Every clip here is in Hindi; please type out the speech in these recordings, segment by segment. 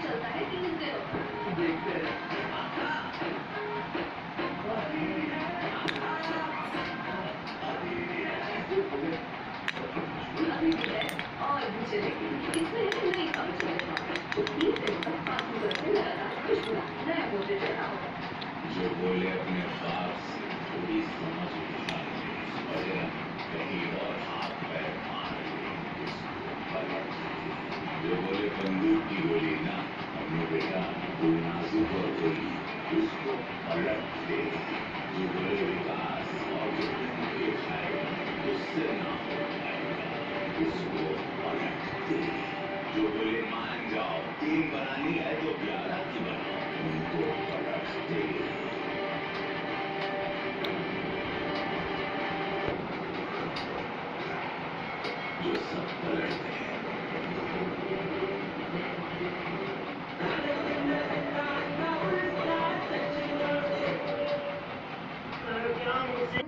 चलता है कि देखते हैं। अभी भी है और भी चलेगी। इसमें नहीं काम चलेगा तो 3 दिन तक 5 मिनट से लगातार कुछ नया बोलते रहना होगा। जो बोले अपने बाप से थोड़ी समझ और कहीं और हाथ पैर मार जो बोले बंदूक की गोली ना हमने बेटा वो नाजुक और गोली उसको पलट दे। जो बोले विकास और जो खाएगा उससे ना हो पाएगा उसको पलट दे। जो बोले मान जाओ टीम बनानी है तो 11 की बनाओ उनको पलट दे। जो सब पलट दे।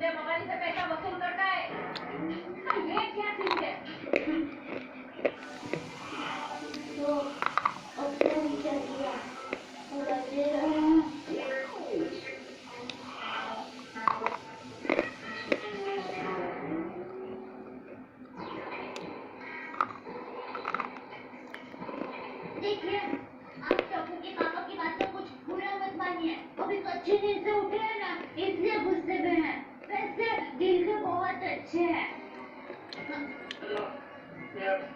मोबाइल से पैसा वसूल करता है। ये क्या चीज है? तो अपने क्या किया पूरा दे रहा हूँ। देखिए आप टप्पू के पापा की बात को कुछ बुरा मत मानिए। अभी कच्ची नींद से उठे हैं ना इसलिए गुस्से में हैं। वैसे दिल से बहुत अच्छे हैं।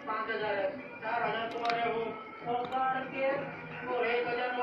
5,000 है, 4,000 तुम्हारे हो और 1,000